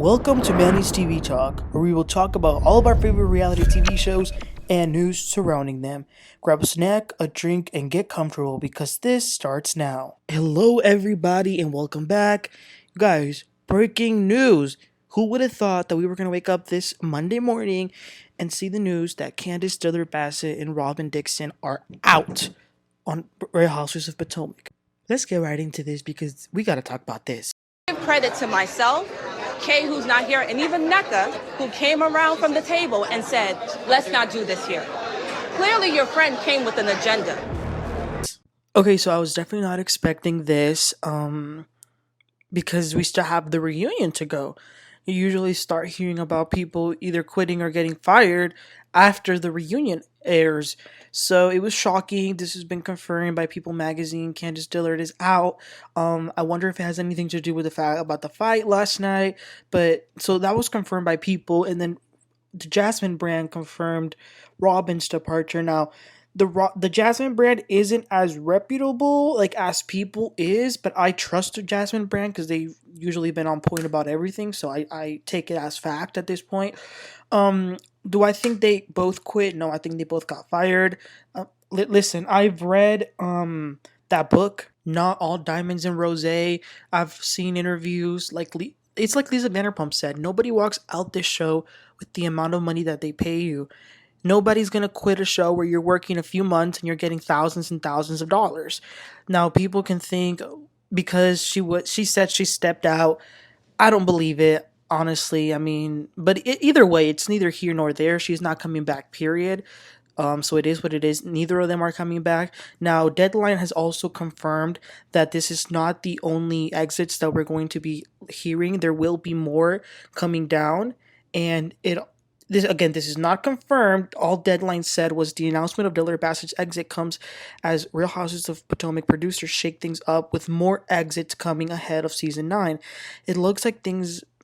Welcome to Manny's TV Talk, where we will talk about all of our favorite reality TV shows and news surrounding them. Grab a snack, a drink, and get comfortable because this starts now. Hello, everybody, and welcome back. Guys, breaking news. Who would have thought that we were going to wake up this Monday morning and see the news that Candiace, Dillard, Bassett, and Robyn Dixon are out on Real Housewives of Potomac? Let's get right into this because we got to talk about this. Give credit to myself, Kay, who's not here, and even Nneka, who came around from the table and said, let's not do this here. Clearly, your friend came with an agenda. Okay, so I was definitely not expecting this because we still have the reunion to go. You usually start hearing about people either quitting or getting fired after the reunion airs. So it was shocking. This has been confirmed by People Magazine. Candiace Dillard is out. I wonder if it has anything to do with the fact about the fight last night. But so that was confirmed by People, and then the Jasmine brand confirmed Robyn's departure. Now, the Jasmine brand isn't as reputable like as People is, but I trust the Jasmine brand because they've usually been on point about everything, so I take it as fact at this point. Do I think they both quit? No, I think they both got fired. Listen, I've read that book, Not All Diamonds and Rosé. I've seen interviews it's like Lisa Vanderpump said, nobody walks out this show with the amount of money that they pay you. Nobody's going to quit a show where you're working a few months and you're getting thousands and thousands of dollars. Now, people can think because she said she stepped out. I don't believe it, honestly. I mean, but either way, it's neither here nor there. She's not coming back, period. So it is what it is. Neither of them are coming back. Now, Deadline has also confirmed that this is not the only exits that we're going to be hearing. There will be more coming down, and this is not confirmed. All Deadline said was the announcement of Dillard Bassett's exit comes as Real Houses of Potomac producers shake things up with more exits coming ahead of season 9. It looks like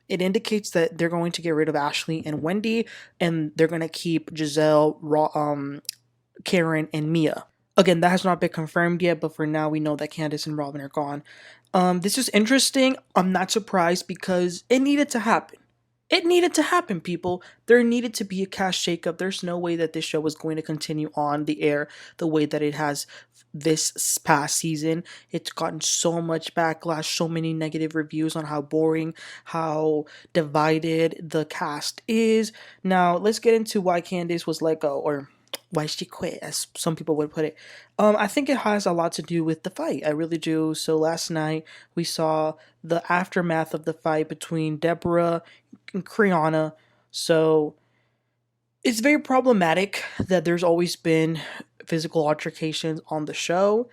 it indicates that they're going to get rid of Ashley and Wendy, and they're going to keep Gizelle, Karen, and Mia. Again, that has not been confirmed yet, but for now we know that Candiace and Robyn are gone. This is interesting. I'm not surprised because it needed to happen. It needed to happen, people. There needed to be a cast shakeup. There's no way that this show was going to continue on the air the way that it has this past season. It's gotten so much backlash, so many negative reviews on how boring, how divided the cast is. Now, let's get into why Candiace was let go, or why she quit, as some people would put it. I think it has a lot to do with the fight. I really do. So last night we saw the aftermath of the fight between Deborah and Kriana. So it's very problematic that there's always been physical altercations on the show.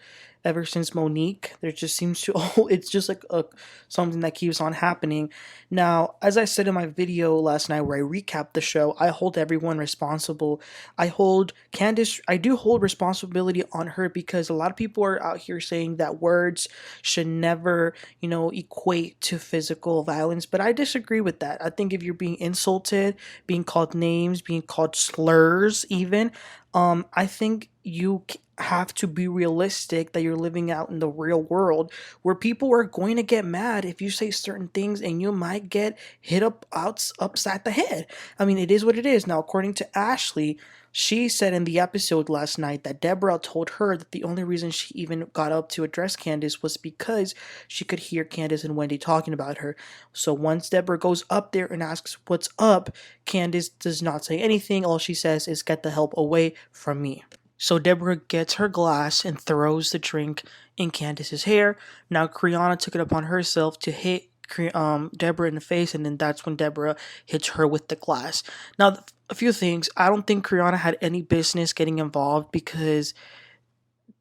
Ever since Monique, there just seems to it's just like something that keeps on happening. Now, as I said in my video last night where I recapped the show, I hold everyone responsible. I do hold responsibility on her because a lot of people are out here saying that words should never, equate to physical violence, but I disagree with that. I think if you're being insulted, being called names, being called slurs even, I think you have to be realistic that you're living out in the real world where people are going to get mad if you say certain things and you might get hit upside the head. I mean, it is what it is. Now, according to Ashley, she said in the episode last night that Deborah told her that the only reason she even got up to address Candiace was because she could hear Candiace and Wendy talking about her. So once Deborah goes up there and asks what's up, Candiace does not say anything. All she says is, "Get the help away from me." So Deborah gets her glass and throws the drink in Candiace's hair. Now Kriana took it upon herself to hit Deborah in the face, and then that's when Deborah hits her with the glass. Now, a few things. I don't think Kriana had any business getting involved because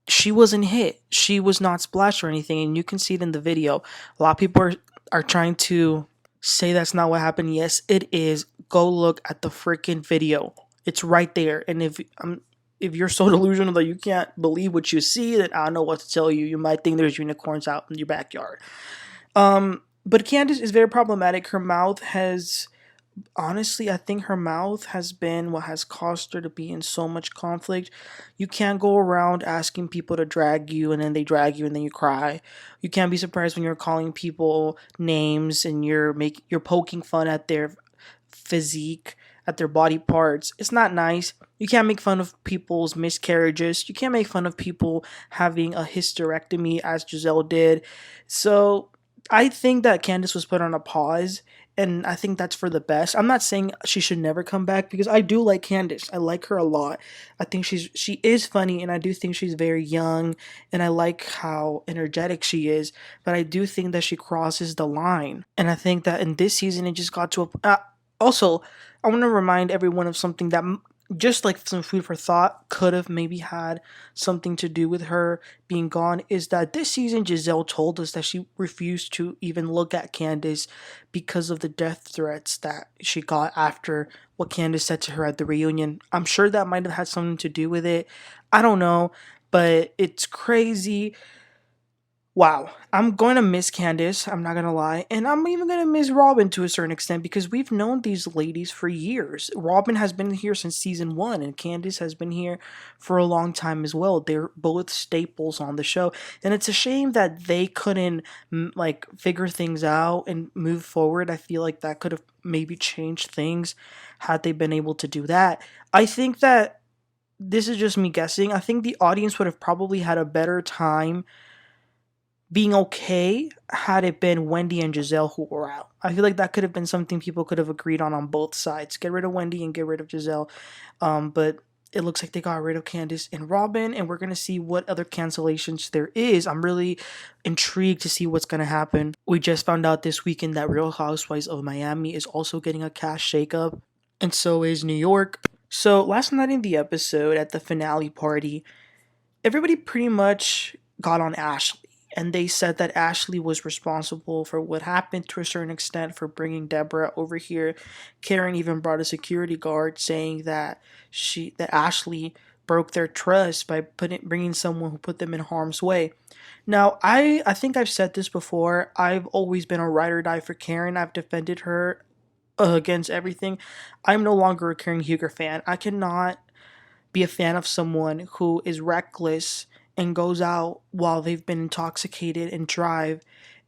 she wasn't hit. She was not splashed or anything, and you can see it in the video. A lot of people are trying to say that's not what happened. Yes, it is. Go look at the freaking video. It's right there. And if you're so delusional that you can't believe what you see, then I don't know what to tell you. You might think there's unicorns out in your backyard. But Candiace is very problematic. Her mouth has Honestly, I think her mouth has been what has caused her to be in so much conflict. You can't go around asking people to drag you and then they drag you and then you cry. You can't be surprised when you're calling people names and you're poking fun at their physique, at their body parts. It's not nice. You can't make fun of people's miscarriages. You can't make fun of people having a hysterectomy as Gizelle did. So I think that Candiace was put on a pause, and I think that's for the best. I'm not saying she should never come back because I do like Candiace. I like her a lot. I think she is funny, and I do think she's very young, and I like how energetic she is. But I do think that she crosses the line, and I think that in this season it just got to a. Also, I want to remind everyone of something that just like some food for thought could have maybe had something to do with her being gone is that this season Gizelle told us that she refused to even look at Candiace because of the death threats that she got after what Candiace said to her at the reunion. I'm sure that might have had something to do with it. I don't know, but it's crazy. Wow, I'm going to miss Candiace, I'm not going to lie. And I'm even going to miss Robyn to a certain extent because we've known these ladies for years. Robyn has been here since season 1 and Candiace has been here for a long time as well. They're both staples on the show. And it's a shame that they couldn't like figure things out and move forward. I feel like that could have maybe changed things had they been able to do that. I think that this is just me guessing. I think the audience would have probably had a better time being okay had it been Wendy and Gizelle who were out. I feel like that could have been something people could have agreed on both sides. Get rid of Wendy and get rid of Gizelle. But it looks like they got rid of Candiace and Robyn, and we're gonna see what other cancellations there is. I'm really intrigued to see what's gonna happen. We just found out this weekend that Real Housewives of Miami is also getting a cast shakeup, and so is New York. So last night in the episode at the finale party, everybody pretty much got on Ashley. And they said that Ashley was responsible for what happened to a certain extent for bringing Deborah over here. Karen even brought a security guard saying that Ashley broke their trust by bringing someone who put them in harm's way. Now, I think I've said this before. I've always been a ride or die for Karen. I've defended her against everything. I'm no longer a Karen Huger fan. I cannot be a fan of someone who is reckless and goes out while they've been intoxicated and drive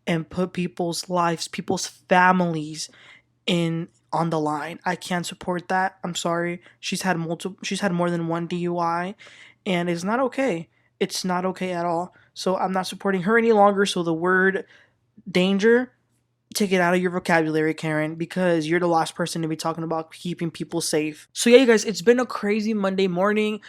and put people's lives, people's families in on the line. I can't support that. I'm sorry. She's had more than one DUI and it's not okay. It's not okay at all. So I'm not supporting her any longer. So the word danger, take it out of your vocabulary, Karen, because you're the last person to be talking about keeping people safe. So yeah, you guys, it's been a crazy Monday morning.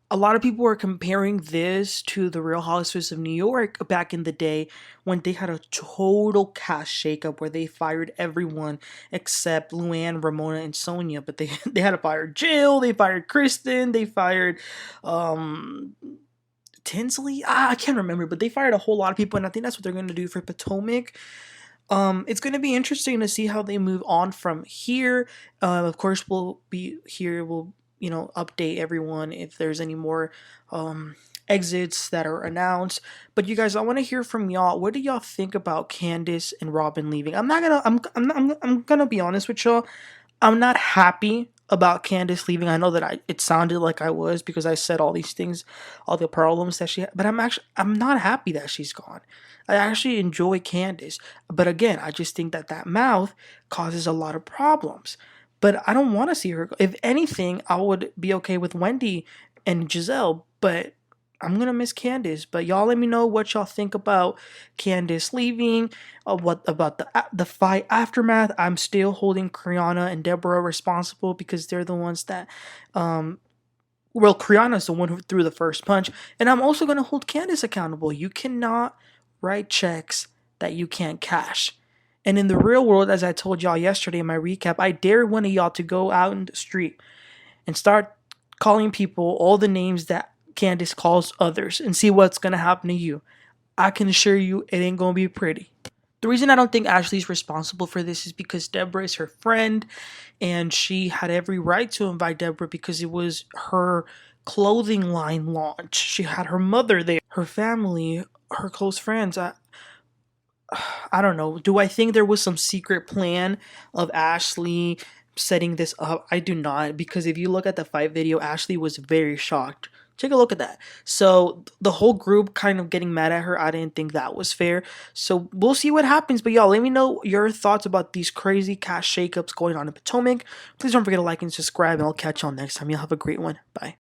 A lot of people were comparing this to the Real Housewives of New York back in the day when they had a total cast shakeup where they fired everyone except Luann, Ramona, and Sonia. But they they had to fire Jill, they fired Kristen, they fired um Tinsley. I can't remember, but they fired a whole lot of people, and I think that's what they're going to do for Potomac. It's going to be interesting to see how they move on from here. Of course, we'll be here. We'll update everyone if there's any more exits that are announced. But you guys, I want to hear from y'all. What do y'all think about Candiace and Robyn leaving? I'm gonna be honest with y'all. I'm not happy about Candiace leaving. I know that it sounded like I was because I said all these things, all the problems that she had, but I'm not happy that she's gone. I actually enjoy Candiace, but again, I just think that that mouth causes a lot of problems. But I don't want to see her go. If anything, I would be okay with Wendy and Gizelle, but I'm gonna miss Candiace. But y'all let me know what y'all think about Candiace leaving. What about the fight aftermath? I'm still holding Kriana and Deborah responsible because they're the ones that well, Kriana's the one who threw the first punch, and I'm also gonna hold Candiace accountable. You cannot write checks that you can't cash. And in the real world, as I told y'all yesterday in my recap, I dare one of y'all to go out in the street and start calling people all the names that Candiace calls others and see what's going to happen to you. I can assure you it ain't going to be pretty. The reason I don't think Ashley's responsible for this is because Deborah is her friend and she had every right to invite Deborah because it was her clothing line launch. She had her mother there, her family, her close friends. I don't know. Do I think there was some secret plan of Ashley setting this up. I do not, because if you look at the fight video, Ashley was very shocked. Take a look at that. So the whole group kind of getting mad at her, I didn't think that was fair. So we'll see what happens. But y'all, let me know your thoughts about these crazy cast shakeups going on in Potomac. Please don't forget to like and subscribe, and I'll catch y'all next time. Y'all have a great one. Bye.